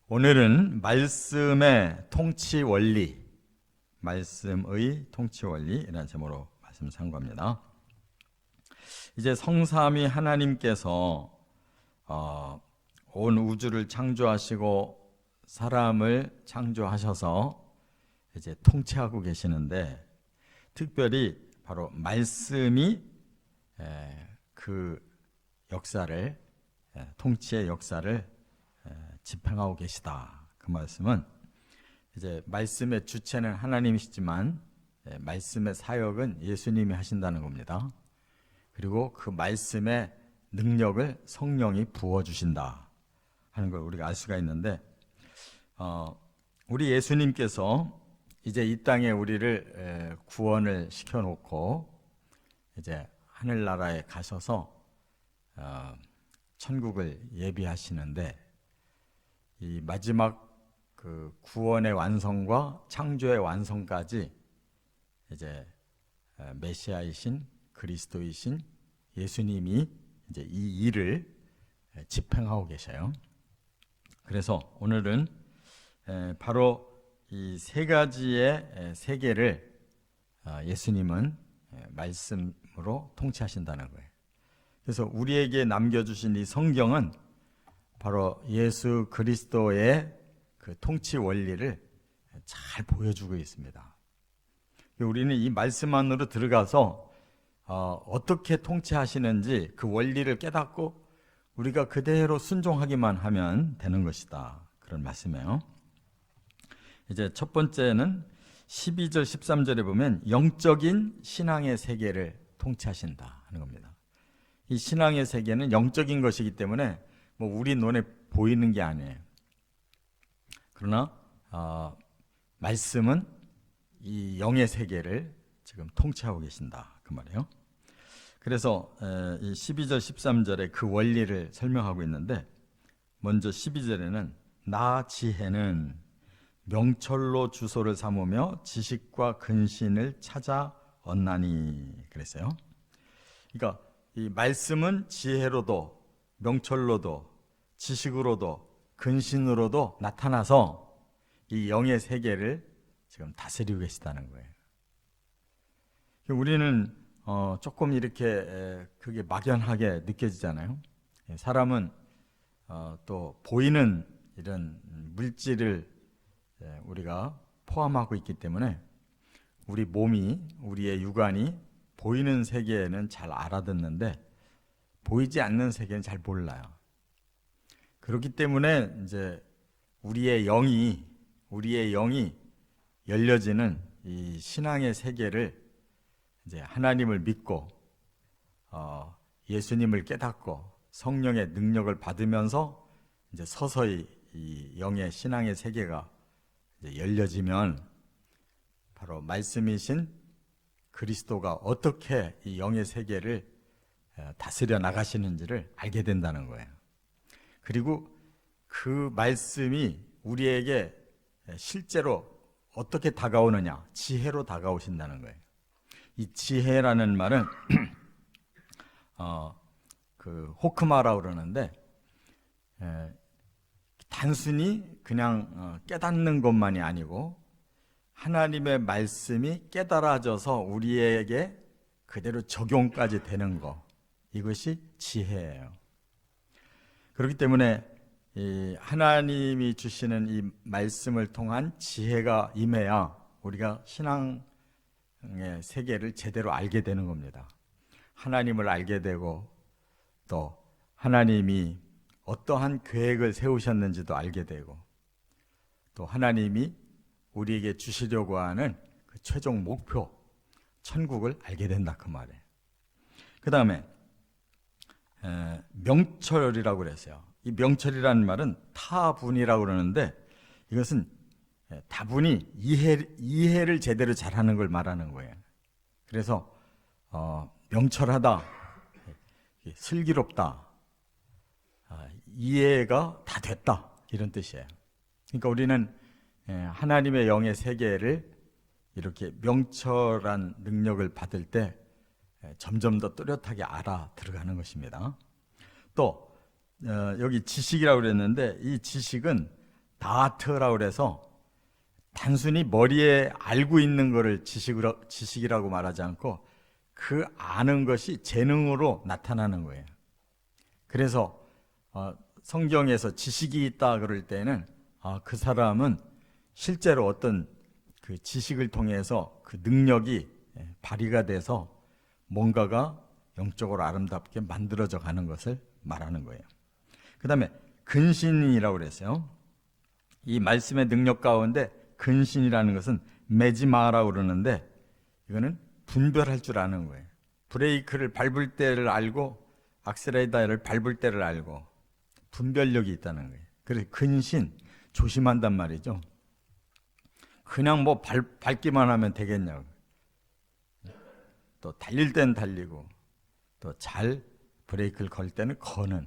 오늘은 말씀의 통치 원리, 말씀의 통치 원리라는 제목으로 말씀 상고합니다. 이제 성삼위 하나님께서 온 우주를 창조하시고 사람을 창조하셔서 이제 통치하고 계시는데, 특별히 바로 말씀이 그 역사를, 통치의 역사를 집행하고 계시다. 그 말씀은 이제 말씀의 주체는 하나님이시지만 말씀의 사역은 예수님이 하신다는 겁니다. 그리고 그 말씀의 능력을 성령이 부어주신다 하는 걸 우리가 알 수가 있는데, 우리 예수님께서 이제 이 땅에 우리를 구원을 시켜놓고 이제 하늘나라에 가셔서 천국을 예비하시는데, 이 마지막 그 구원의 완성과 창조의 완성까지 이제 메시아이신 그리스도이신 예수님이 이제 이 일을 집행하고 계셔요. 그래서 오늘은 바로 이 세 가지의 세계를 예수님은 말씀으로 통치하신다는 거예요. 그래서 우리에게 남겨주신 이 성경은 바로 예수 그리스도의 그 통치 원리를 잘 보여주고 있습니다. 우리는 이 말씀 안으로 들어가서 어떻게 통치하시는지 그 원리를 깨닫고 우리가 그대로 순종하기만 하면 되는 것이다, 그런 말씀이에요. 이제 첫 번째는 12절 13절에 보면 영적인 신앙의 세계를 통치하신다 하는 겁니다. 이 신앙의 세계는 영적인 것이기 때문에 뭐 우리 눈에 보이는 게 아니에요. 그러나 말씀은 이 영의 세계를 지금 통치하고 계신다, 그 말이에요. 그래서 이 12절 13절에 그 원리를 설명하고 있는데, 먼저 12절에는 나 지혜는 명철로 주소를 삼으며 지식과 근신을 찾아 얻나니 그랬어요. 그러니까 이 말씀은 지혜로도 명철로도 지식으로도 근신으로도 나타나서 이 영의 세계를 지금 다스리고 계시다는 거예요. 우리는 조금 이렇게 그게 막연하게 느껴지잖아요. 사람은 또 보이는 이런 물질을 우리가 포함하고 있기 때문에 우리 몸이, 우리의 육안이 보이는 세계에는 잘 알아듣는데 보이지 않는 세계는 잘 몰라요. 그렇기 때문에 이제 우리의 영이 열려지는 이 신앙의 세계를 이제 하나님을 믿고 예수님을 깨닫고 성령의 능력을 받으면서 이제 서서히 이 영의 신앙의 세계가 이제 열려지면 바로 말씀이신 그리스도가 어떻게 이 영의 세계를 다스려 나가시는지를 알게 된다는 거예요. 그리고 그 말씀이 우리에게 실제로 어떻게 다가오느냐, 지혜로 다가오신다는 거예요. 이 지혜라는 말은 그 호크마라고 그러는데, 단순히 그냥 깨닫는 것만이 아니고 하나님의 말씀이 깨달아져서 우리에게 그대로 적용까지 되는 것, 이것이 지혜예요. 그렇기 때문에 이 하나님이 주시는 이 말씀을 통한 지혜가 임해야 우리가 신앙의 세계를 제대로 알게 되는 겁니다. 하나님을 알게 되고 또 하나님이 어떠한 계획을 세우셨는지도 알게 되고 또 하나님이 우리에게 주시려고 하는 그 최종 목표, 천국을 알게 된다, 그 말이에요. 그 다음에 명철이라고 그랬어요. 이 명철이라는 말은 타분이라고 그러는데, 이것은 다분히 이해를 제대로 잘하는 걸 말하는 거예요. 그래서 명철하다, 슬기롭다, 이해가 다 됐다, 이런 뜻이에요. 그러니까 우리는 하나님의 영의 세계를 이렇게 명철한 능력을 받을 때 점점 더 뚜렷하게 알아 들어가는 것입니다. 또 여기 지식이라고 그랬는데, 이 지식은 다트라고 그래서 단순히 머리에 알고 있는 것을 지식이라고 말하지 않고 그 아는 것이 재능으로 나타나는 거예요. 그래서 성경에서 지식이 있다 그럴 때는 그 사람은 실제로 어떤 그 지식을 통해서 그 능력이 발휘가 돼서 뭔가가 영적으로 아름답게 만들어져 가는 것을 말하는 거예요. 그 다음에 근신이라고 그랬어요. 이 말씀의 능력 가운데 근신이라는 것은 메지마라고 그러는데 이거는 분별할 줄 아는 거예요. 브레이크를 밟을 때를 알고 악셀레이터를 밟을 때를 알고 분별력이 있다는 거예요. 그래서 근신, 조심한단 말이죠. 그냥 뭐 밟기만 하면 되겠냐고. 또 달릴 때는 달리고 또 잘 브레이크를 걸 때는 거는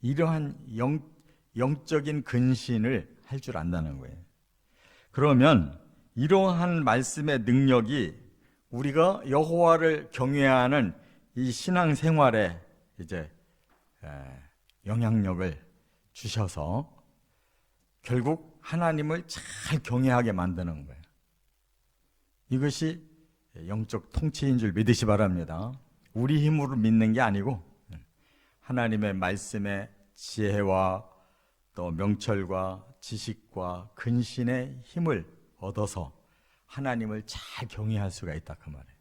이러한 영적인 근신을 할 줄 안다는 거예요. 그러면 이러한 말씀의 능력이 우리가 여호와를 경외하는 이 신앙생활에 이제 영향력을 주셔서 결국 하나님을 잘 경외하게 만드는 거예요. 이것이 영적 통치인 줄 믿으시 바랍니다. 우리 힘으로 믿는 게 아니고 하나님의 말씀의 지혜와 또 명철과 지식과 근신의 힘을 얻어서 하나님을 잘 경외할 수가 있다 그 말이에요.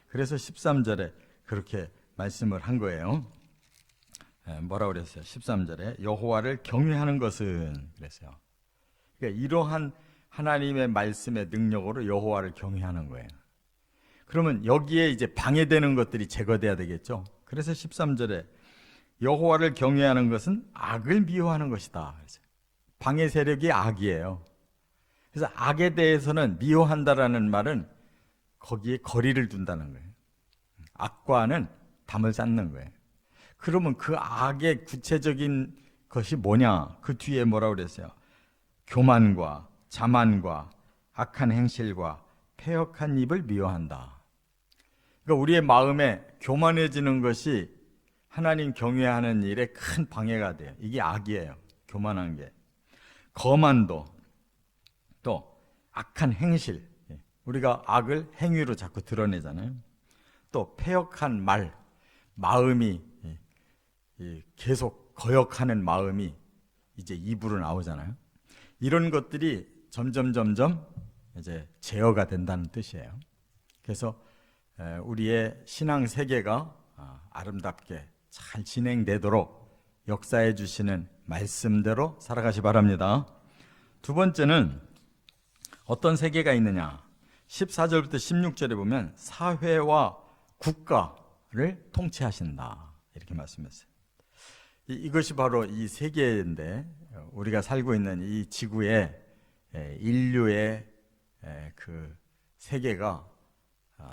그래서 13절에 그렇게 말씀을 한 거예요. 뭐라고 그랬어요? 13절에 여호와를 경외하는 것은 그랬어요. 그러니까 이러한 하나님의 말씀의 능력으로 여호와를 경외하는 거예요. 그러면 여기에 이제 방해되는 것들이 제거돼야 되겠죠. 그래서 13절에 여호와를 경외하는 것은 악을 미워하는 것이다. 방해 세력이 악이에요. 그래서 악에 대해서는 미워한다라는 말은 거기에 거리를 둔다는 거예요. 악과는 담을 쌓는 거예요. 그러면 그 악의 구체적인 것이 뭐냐? 그 뒤에 뭐라고 그랬어요? 교만과 자만과 악한 행실과 패역한 입을 미워한다. 그러니까 우리의 마음에 교만해지는 것이 하나님 경외하는 일에 큰 방해가 돼요. 이게 악이에요. 교만한 게. 거만도, 또 악한 행실. 우리가 악을 행위로 자꾸 드러내잖아요. 또 패역한 말, 마음이 계속 거역하는 마음이 이제 입으로 나오잖아요. 이런 것들이 점점 이제 제어가 된다는 뜻이에요. 그래서 우리의 신앙 세계가 아름답게 잘 진행되도록 역사해 주시는 말씀대로 살아가시 바랍니다. 두 번째는 어떤 세계가 있느냐? 14절부터 16절에 보면 사회와 국가를 통치하신다 이렇게 말씀했어요. 이것이 바로 이 세계인데 우리가 살고 있는 이 지구의 인류의 그 세계가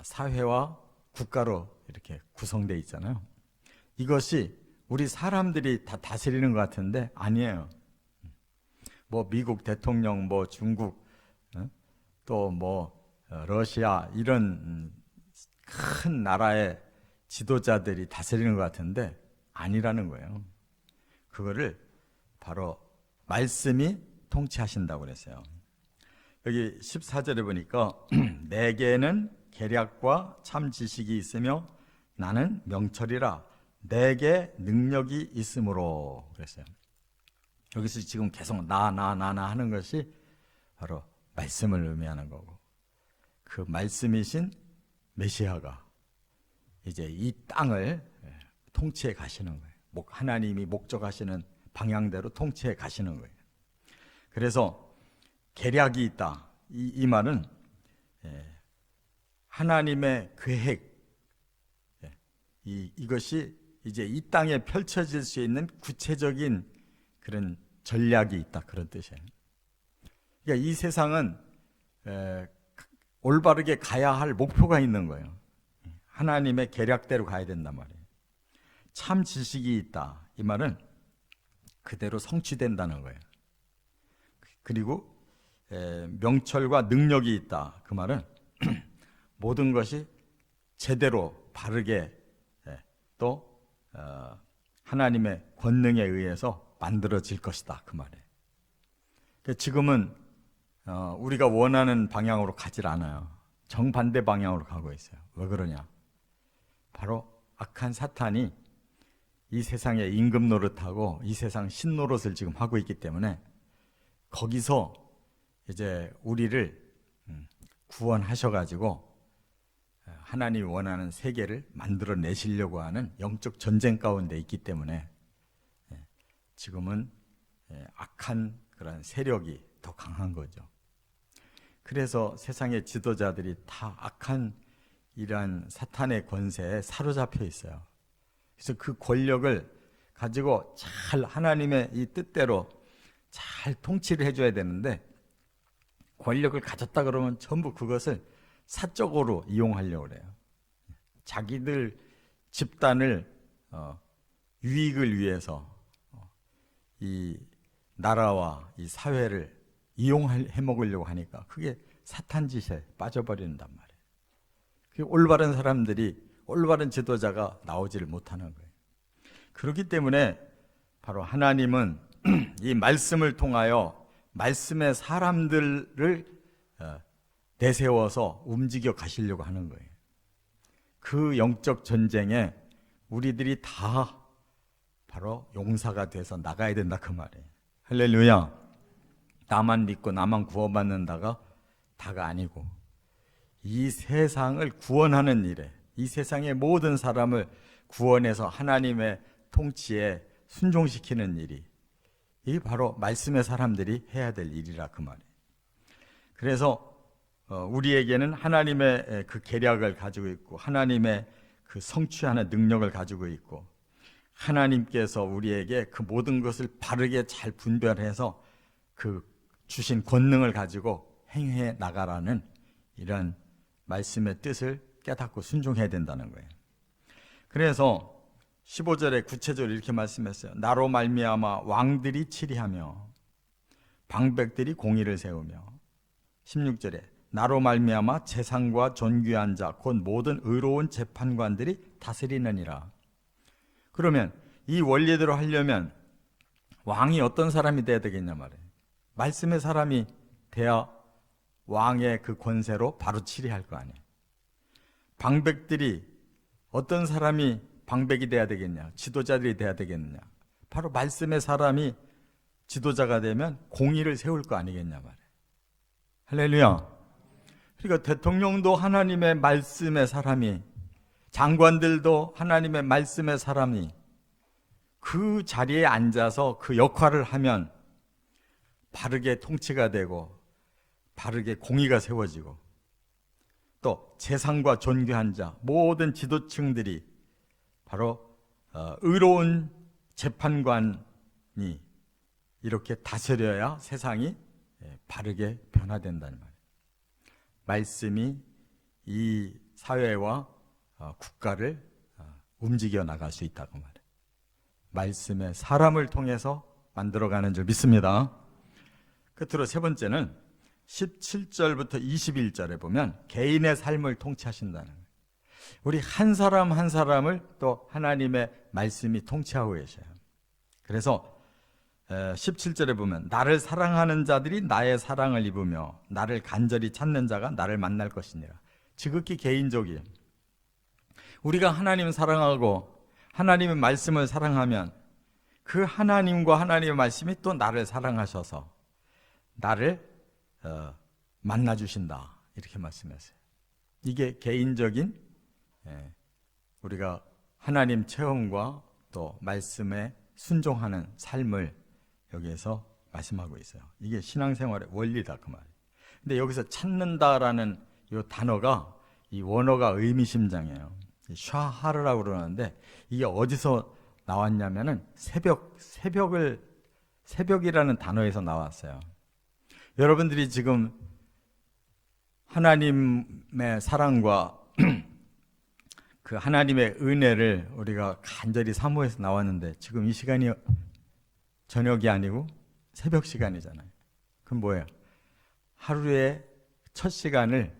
사회와 국가로 이렇게 구성되어 있잖아요. 이것이 우리 사람들이 다 다스리는 것 같은데 아니에요. 뭐 미국 대통령, 뭐 중국, 또 뭐 러시아 이런 큰 나라의 지도자들이 다스리는 것 같은데 아니라는 거예요. 그거를 바로 말씀이 통치하신다고 그랬어요. 여기 14절에 보니까 내게는 계략과 참 지식이 있으며 나는 명철이라 내게 능력이 있으므로 그랬어요. 여기서 지금 계속 나 하는 것이 바로 말씀을 의미하는 거고 그 말씀이신 메시아가 이제 이 땅을 통치해 가시는 거예요. 하나님이 목적하시는 방향대로 통치해 가시는 거예요. 그래서 계략이 있다. 이 말은 하나님의 계획, 이것이 이제 이 땅에 펼쳐질 수 있는 구체적인 그런 전략이 있다. 그런 뜻이에요. 그러니까 이 세상은 올바르게 가야 할 목표가 있는 거예요. 하나님의 계략대로 가야 된단 말이에요. 참 지식이 있다. 이 말은 그대로 성취된다는 거예요. 그리고 명철과 능력이 있다. 그 말은 모든 것이 제대로 바르게 또 하나님의 권능에 의해서 만들어질 것이다. 그 말이에요. 지금은 우리가 원하는 방향으로 가질 않아요. 정반대 방향으로 가고 있어요. 왜 그러냐? 바로 악한 사탄이 이 세상의 임금 노릇하고 이 세상 신 노릇을 지금 하고 있기 때문에 거기서 이제 우리를 구원하셔가지고 하나님이 원하는 세계를 만들어 내시려고 하는 영적 전쟁 가운데 있기 때문에 지금은 악한 그런 세력이 더 강한 거죠. 그래서 세상의 지도자들이 다 악한 이러한 사탄의 권세에 사로잡혀 있어요. 그래서 그 권력을 가지고 잘 하나님의 이 뜻대로 잘 통치를 해줘야 되는데, 권력을 가졌다 그러면 전부 그것을 사적으로 이용하려고 그래요. 자기들 집단을 유익을 위해서 이 나라와 이 사회를 이용해 먹으려고 하니까 그게 사탄 짓에 빠져버린단 말이에요. 그 올바른 사람들이, 올바른 지도자가 나오지를 못하는 거예요. 그렇기 때문에 바로 하나님은 이 말씀을 통하여 말씀의 사람들을 내세워서 움직여 가시려고 하는 거예요. 그 영적 전쟁에 우리들이 다 바로 용사가 돼서 나가야 된다 그 말이에요. 할렐루야. 나만 믿고 나만 구원받는다가 다가 아니고 이 세상을 구원하는 일에, 이 세상의 모든 사람을 구원해서 하나님의 통치에 순종시키는 일이, 이게 바로 말씀의 사람들이 해야 될 일이라 그 말이에요. 그래서 우리에게는 하나님의 그 계략을 가지고 있고 하나님의 그 성취하는 능력을 가지고 있고 하나님께서 우리에게 그 모든 것을 바르게 잘 분별해서 그 주신 권능을 가지고 행해 나가라는 이런 말씀의 뜻을 깨닫고 순종해야 된다는 거예요. 그래서 15절에 구체적으로 이렇게 말씀했어요. 나로 말미암아 왕들이 치리하며 방백들이 공의를 세우며, 16절에 나로 말미암아 재상과 존귀한 자 곧 모든 의로운 재판관들이 다스리느니라. 그러면 이 원리대로 하려면 왕이 어떤 사람이 돼야 되겠냐 말이에요. 말씀의 사람이 돼야 왕의 그 권세로 바로 치리할 거 아니에요. 방백들이 어떤 사람이 방백이 돼야 되겠냐, 지도자들이 돼야 되겠느냐, 바로 말씀의 사람이 지도자가 되면 공의를 세울 거 아니겠냐 말이에요. 할렐루야. 그러니까 대통령도 하나님의 말씀의 사람이, 장관들도 하나님의 말씀의 사람이 그 자리에 앉아서 그 역할을 하면 바르게 통치가 되고 바르게 공의가 세워지고, 또 재상과 존귀한 자 모든 지도층들이 바로 의로운 재판관이 이렇게 다스려야 세상이 바르게 변화된다는 말이에요. 말씀이 이 사회와 국가를 움직여 나갈 수 있다고 말해요. 말씀의 사람을 통해서 만들어가는 줄 믿습니다. 끝으로 세 번째는 17절부터 21절에 보면 개인의 삶을 통치하신다는 거예요. 우리 한 사람 한 사람을 또 하나님의 말씀이 통치하고 계셔요. 그래서 17절에 보면 나를 사랑하는 자들이 나의 사랑을 입으며 나를 간절히 찾는 자가 나를 만날 것이니라. 지극히 개인적이에요. 우리가 하나님을 사랑하고 하나님의 말씀을 사랑하면 그 하나님과 하나님의 말씀이 또 나를 사랑하셔서 나를 만나주신다, 이렇게 말씀했어요. 이게 개인적인 우리가 하나님 체험과 또 말씀에 순종하는 삶을 여기에서 말씀하고 있어요. 이게 신앙생활의 원리다 그 말이에요. 근데 여기서 찾는다라는 이 단어가, 이 원어가 의미심장해요. 샤하르라고 그러는데 이게 어디서 나왔냐면은 새벽이라는 단어에서 나왔어요. 여러분들이 지금 하나님의 사랑과 그 하나님의 은혜를 우리가 간절히 사모해서 나왔는데 지금 이 시간이 저녁이 아니고 새벽 시간이잖아요. 그럼 뭐예요? 하루의 첫 시간을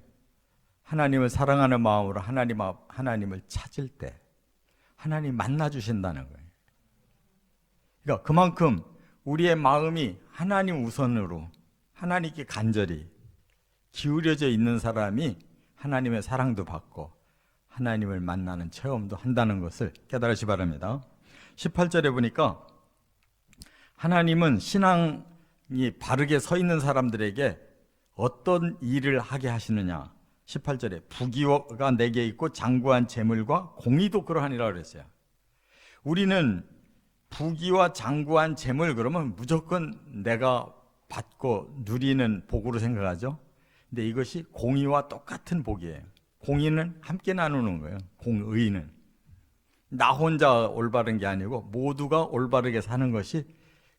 하나님을 사랑하는 마음으로 하나님을 찾을 때 하나님 만나 주신다는 거예요. 그러니까 그만큼 우리의 마음이 하나님 우선으로 하나님께 간절히 기울여져 있는 사람이 하나님의 사랑도 받고 하나님을 만나는 체험도 한다는 것을 깨달으시 바랍니다. 18절에 보니까 하나님은 신앙이 바르게 서 있는 사람들에게 어떤 일을 하게 하시느냐. 18절에 부귀가 내게 있고 장구한 재물과 공의도 그러하니라 그랬어요. 우리는 부귀와 장구한 재물 그러면 무조건 내가 받고 누리는 복으로 생각하죠. 근데 이것이 공의와 똑같은 복이에요. 공의는 함께 나누는 거예요. 공의는 나 혼자 올바른 게 아니고 모두가 올바르게 사는 것이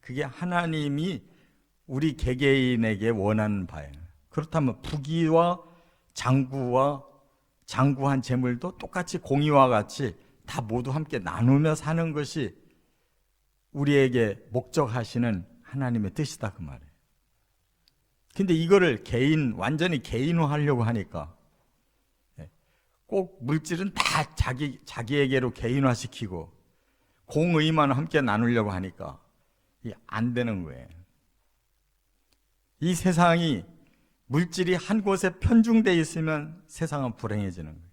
그게 하나님이 우리 개개인에게 원하는 바예요. 그렇다면 부귀와 장구한 재물도 똑같이 공의와 같이 다 모두 함께 나누며 사는 것이 우리에게 목적하시는 하나님의 뜻이다 그 말이에요. 근데 이거를 완전히 개인화하려고 하니까 꼭 물질은 다 자기에게로 개인화시키고 공의만 함께 나누려고 하니까 이게 안 되는 거예요. 이 세상이 물질이 한 곳에 편중되어 있으면 세상은 불행해지는 거예요.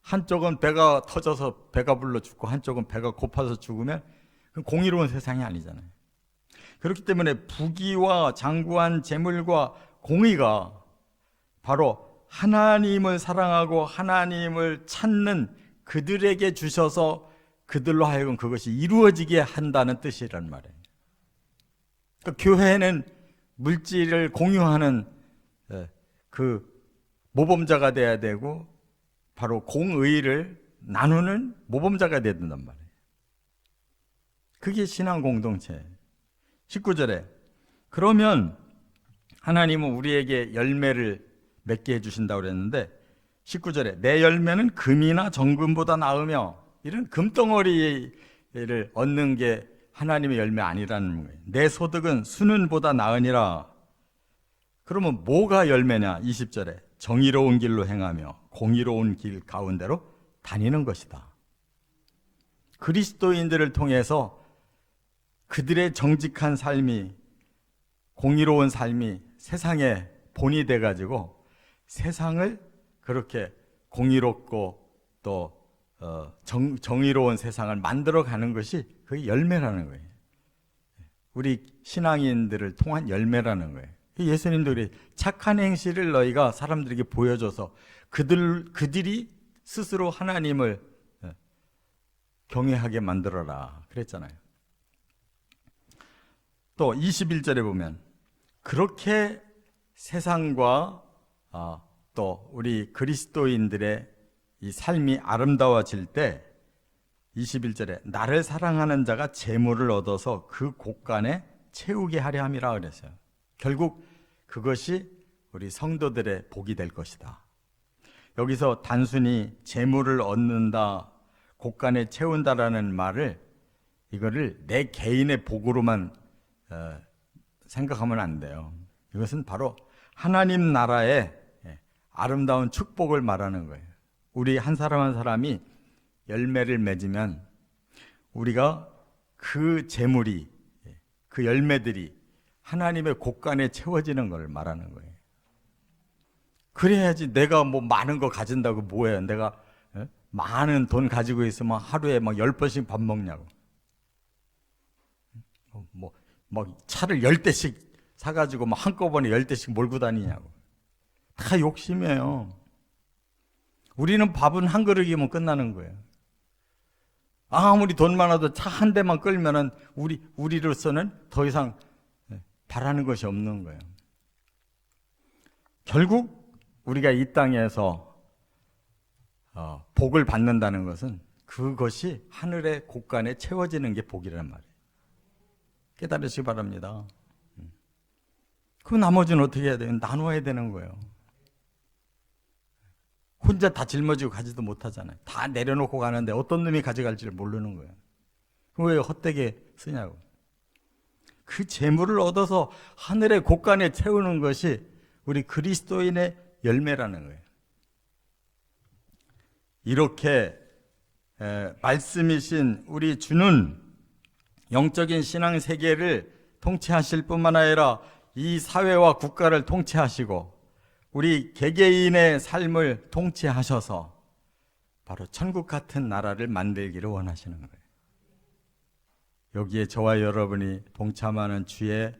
한쪽은 배가 터져서 배가 불러 죽고 한쪽은 배가 고파서 죽으면 그건 공의로운 세상이 아니잖아요. 그렇기 때문에 부귀와 장구한 재물과 공의가 바로 하나님을 사랑하고 하나님을 찾는 그들에게 주셔서 그들로 하여금 그것이 이루어지게 한다는 뜻이란 말이에요. 그러니까 교회는 물질을 공유하는 그 모범자가 돼야 되고 바로 공의를 나누는 모범자가 돼야 된단 말이에요. 그게 신앙 공동체예요. 19절에 그러면 하나님은 우리에게 열매를 맺게 해주신다고 그랬는데 19절에 내 열매는 금이나 정금보다 나으며 이런 금덩어리를 얻는 게 하나님의 열매 아니라는 거예요. 내 소득은 수는보다 나으니라. 그러면 뭐가 열매냐? 20절에 정의로운 길로 행하며 공의로운 길 가운데로 다니는 것이다. 그리스도인들을 통해서 그들의 정직한 삶이 공의로운 삶이 세상의 본이 돼가지고 세상을 그렇게 공의롭고 또 정의로운 세상을 만들어가는 것이 그게 열매라는 거예요. 우리 신앙인들을 통한 열매라는 거예요. 예수님도 그래 착한 행실을 너희가 사람들에게 보여줘서 그들이 스스로 하나님을 경외하게 만들어라 그랬잖아요. 또 21절에 보면 그렇게 세상과 또 우리 그리스도인들의 이 삶이 아름다워질 때 21절에 나를 사랑하는 자가 재물을 얻어서 그 곳간에 채우게 하려 함이라 그랬어요. 결국 그것이 우리 성도들의 복이 될 것이다. 여기서 단순히 재물을 얻는다, 곳간에 채운다라는 말을 이거를 내 개인의 복으로만 생각하면 안 돼요. 이것은 바로 하나님 나라의 아름다운 축복을 말하는 거예요. 우리 한 사람 한 사람이 열매를 맺으면 우리가 그 재물이 그 열매들이 하나님의 곳간에 채워지는 걸 말하는 거예요. 그래야지 내가 뭐 많은 거 가진다고 뭐예요? 내가 많은 돈 가지고 있으면 하루에 막 10번씩 밥 먹냐고. 막 차를 10대씩 사가지고 막 한꺼번에 10대씩 몰고 다니냐고. 다 욕심이에요. 우리는 밥은 한 그릇이면 끝나는 거예요. 아무리 돈 많아도 차 한 대만 끌면은 우리로서는 더 이상 바라는 것이 없는 거예요. 결국 우리가 이 땅에서 복을 받는다는 것은 그것이 하늘의 곳간에 채워지는 게 복이란 말이에요. 깨달으시기 바랍니다. 그 나머지는 어떻게 해야 돼요? 나눠야 되는 거예요. 혼자 다 짊어지고 가지도 못하잖아요. 다 내려놓고 가는데 어떤 놈이 가져갈지를 모르는 거예요. 왜 헛되게 쓰냐고. 그 재물을 얻어서 하늘의 곳간에 채우는 것이 우리 그리스도인의 열매라는 거예요. 이렇게 말씀이신 우리 주는 영적인 신앙 세계를 통치하실 뿐만 아니라 이 사회와 국가를 통치하시고 우리 개개인의 삶을 통치하셔서 바로 천국 같은 나라를 만들기를 원하시는 거예요. 여기에 저와 여러분이 동참하는 주의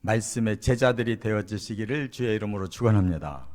말씀의 제자들이 되어주시기를 주의 이름으로 축원합니다.